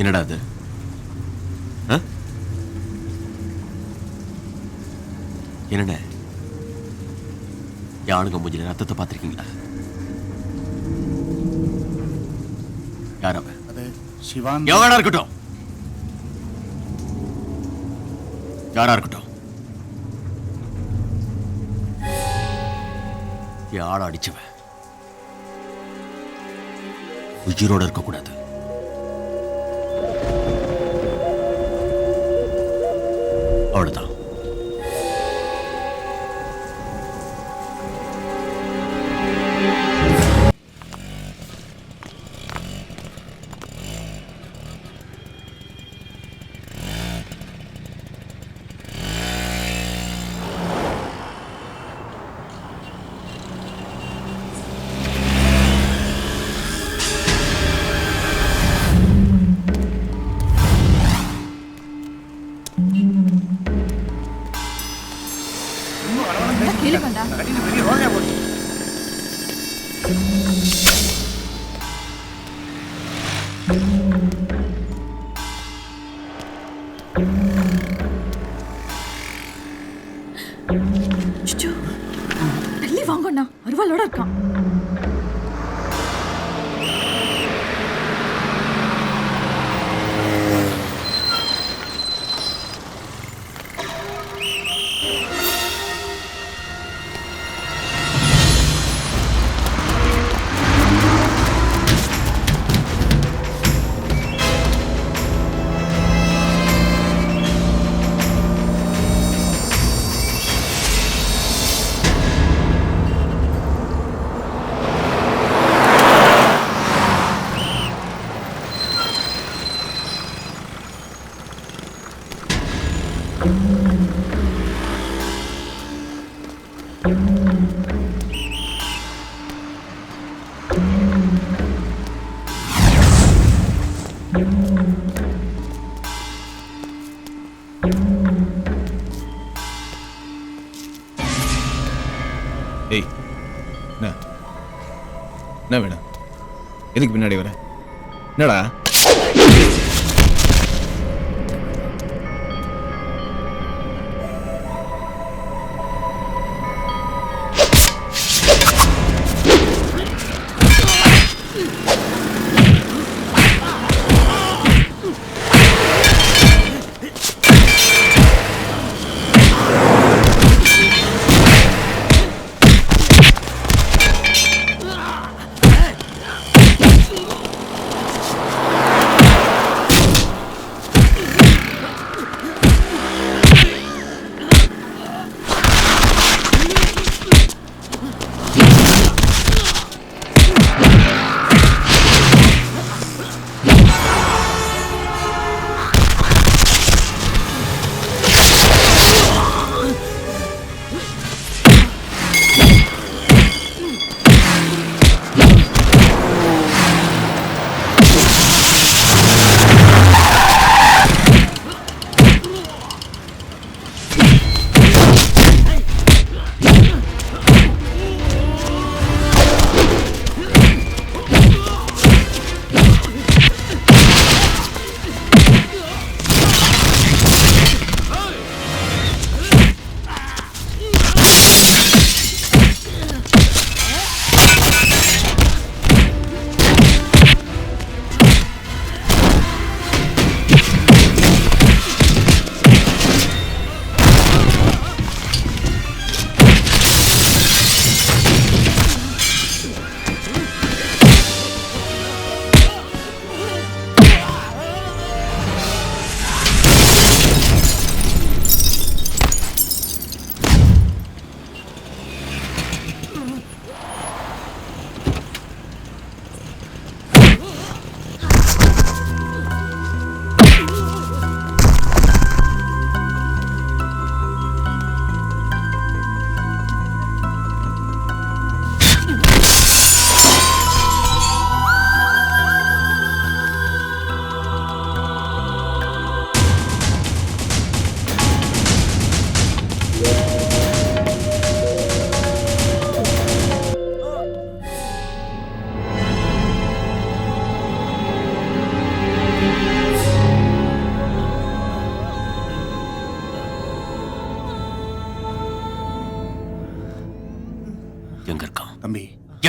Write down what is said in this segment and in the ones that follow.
என்னடா அது? என்னண்ணே, யானுங்க மூஞ்சில ரத்தத்தை பார்த்திருக்கீங்களா? யார் அவன்? அது சிவான். எவனா இருக்கட்டும், யாரா இருக்கட்டும், யார அடிச்சவன் உயிரோட இருக்கக்கூடாது. அவ்வளவுதான். தள்ளி வாங்கண்ணா, அருவாளோட இருக்கான். ஏய், என்ன வேணும்? எதுக்கு பின்னாடி வர? என்னடா?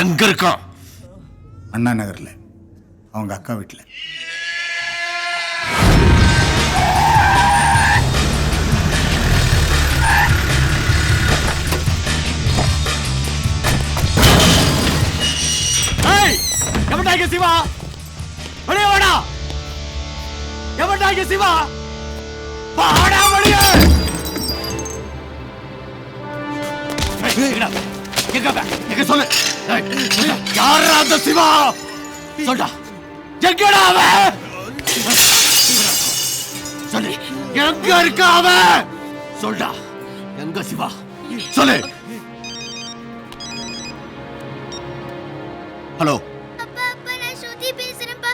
எங்க இருக்கான்? அண்ணா நகரில் அவங்க அக்கா வீட்டில். எவன்டாங்க சிவா? வெளியே வாடா! எவன்டாங்க சிவா? வாடா வெளியே! எங்க சொல்லு, யாரா அந்த சிவா? சொல்டா, எங்கடா அவன்? சொல்லு, எங்க இருக்கா அவன்? சொல்டா, எங்க சிவா? சொல்லு. ஹலோ அப்பா, நான் ஸ்ருதி பேசுறேன்ப்பா.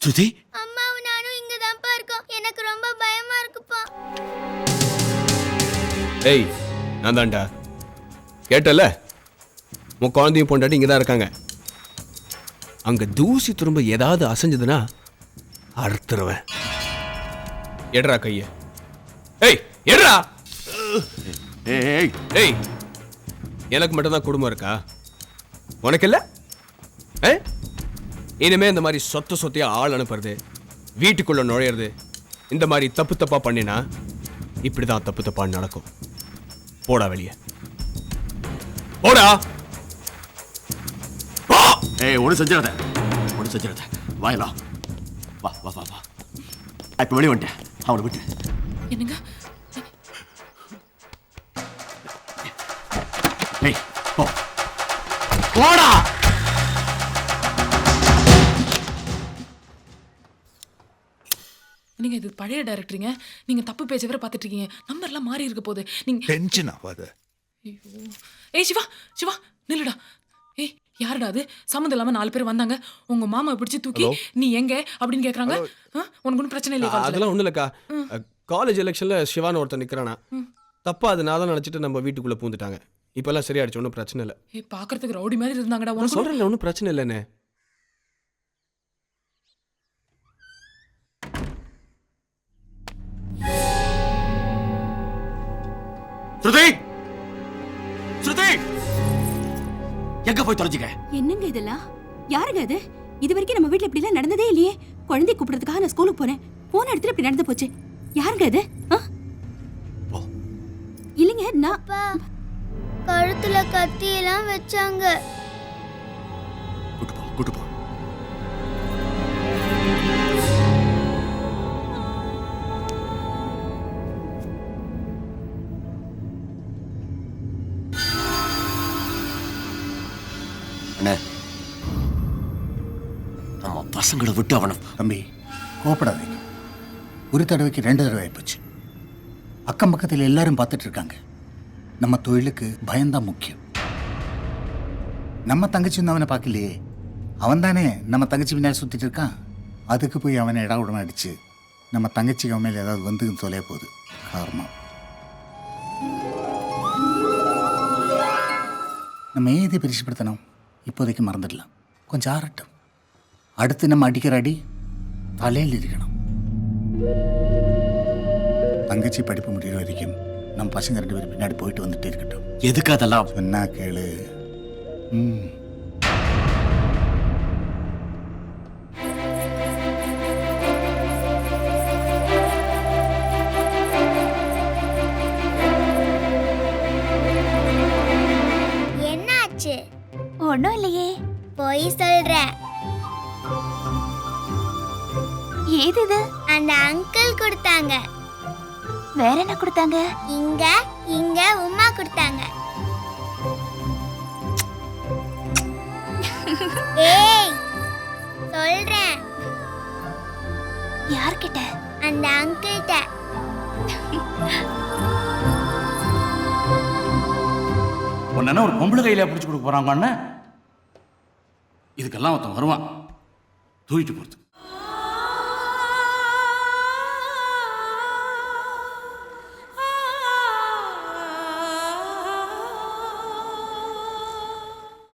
சுதி, அம்மாவும் நானும் இங்க தான்ப்பா இருக்கோம். எனக்கு ரொம்ப பயமா இருக்குப்பா. ஏய், நான் தான்டா. கேட்டல, உன் குழந்தையும் பொண்டாட்டி இங்கே தான் இருக்காங்க. அங்கே தூசி திரும்ப ஏதாவது அசைஞ்சதுன்னா அறுத்துருவேன். எடுறா கைய. ஏய், எடுறா. ஏய் ஏய், எனக்கு மட்டும்தான் குடும்பம் இருக்கா? உனக்கு இல்லை? இனிமே இந்த மாதிரி சொத்தையா ஆள் அனுப்புறது, வீட்டுக்குள்ள நுழையிறது, இந்த மாதிரி தப்பா பண்ணினா இப்படிதான் தப்பா நடக்கும். போடா வெளியே, போடா. ஏய், ஒண்ணு செஞ்சிடாத, ஒண்ணு செஞ்சிடாத. வாயலா, வா வா வா வா. இப்ப வெளியே வந்துட்டேன், அவனை விட்டு. என்னங்க? ஏய், போ, போடா. நீங்க இது பழைய டைரக்டருங்க. நீங்க தப்பு பேச்ச வேற பார்த்துட்டு இருக்கீங்க. நம்பர்லாம் மாறி இருக்க போகுது. நீங்க டென்ஷன் ஆகாத. ஐயோ. ஏய் சிவா, சிவா நில்லுடா. ஏய், யாருடா அது? சம்மந்தம் இல்லாம 4 பேர் வந்தாங்க. உங்க மாமா பிடிச்சி தூக்கி நீ எங்க அப்படின்னு கேக்குறாங்க. உனக்கு ஒன்றும் பிரச்சனை இல்லையா? அதெல்லாம் ஒண்ணும் இல்லக்கா. காலேஜ் எலெக்ஷன்ல சிவான்னு ஒருத்தன் நிக்கிறானா, தப்பா அது நான் தான் நினைச்சிட்டு நம்ம வீட்டுக்குள்ள பூந்துட்டாங்க. இப்பெல்லாம் சரியாயிடுச்சு, ஒன்றும் பிரச்சனை இல்லை. ஏய், பாக்குறதுக்கு ரவுடி மாதிரி இருந்தாங்கடா. நான் சொல்றேன், ஒன்றும் பிரச்சனை இல்லைன்னு. ஸ்ருதி, ஸ்ருதி, எங்க போய் தொலைஞ்சிக்க? என்னங்க இதெல்லாம்? யாருங்க இது? இது வரைக்கும் நம்ம வீட்ல இப்படி எல்லாம் நடந்ததே இல்லையே. குழந்தை கூப்பிடுறதுக்காக நான் ஸ்கூலுக்கு போனேன். போன இடத்துல இப்படி நடந்து போச்சு. யாருங்க இது? இல்லைங்க, நான் அப்பா, கழுத்துல கத்தி எல்லாம் வச்சாங்க. கூட்டு போ, கூட்டு போ. அண்ணே, நம்ம பசங்களை விட்டு அவனை. தம்பி, கோபப்படாதீங்க. ஒரு தடவைக்கு 2 தடவை ஆயிப்போச்சு. அக்கம் பக்கத்தில் எல்லாரும் பார்த்துட்டு இருக்காங்க. நம்ம தொழிலுக்கு பயம்தான் முக்கியம். நம்ம தங்கச்சி வந்து அவனை பார்க்கலையே. அவன் தானே நம்ம தங்கச்சி பின்னாடி சுற்றிட்டு இருக்கான். அதுக்கு போய் அவனை இட உடனே அடிச்சு நம்ம தங்கச்சிக்கு அவன் மேலே ஏதாவது வந்து சொல்ல போகுது காரணம். நம்ம ஏன் இதை பிரிச்சுப்படுத்தணும்? இப்போதைக்கு மறந்துடலாம், கொஞ்சம் ஆறட்டும். அடுத்து நம்ம அடிக்கிற அடி தலையில் இருக்கணும். தங்கச்சி படிப்பு முடிகிற வரைக்கும் நம்ம பசங்க 2 பேரும் பின்னாடி போயிட்டு வந்துட்டே இருக்கட்டும். எதுக்கு அதெல்லாம்? சொன்னா கேளு. என்னாச்சு? ஒண்ணும் இல்லையே. போய் சொல்றேன். ஏது இது? அந்த அங்கிள் கொடுத்தாங்க. வேற என்ன கொடுத்தாங்க? இங்க இங்க உமா கொடுத்தாங்க. ஏய், சொல்றேன். யார்கிட்ட? அந்த அங்கிள்கிட்ட. உன்ன ஒரு பொம்பளை கையில பிடிச்சு கொடுக்க போறாங்க. இதுக்கெல்லாம் ஒருத்தன் வருவான் தூக்கிட்டு போறது.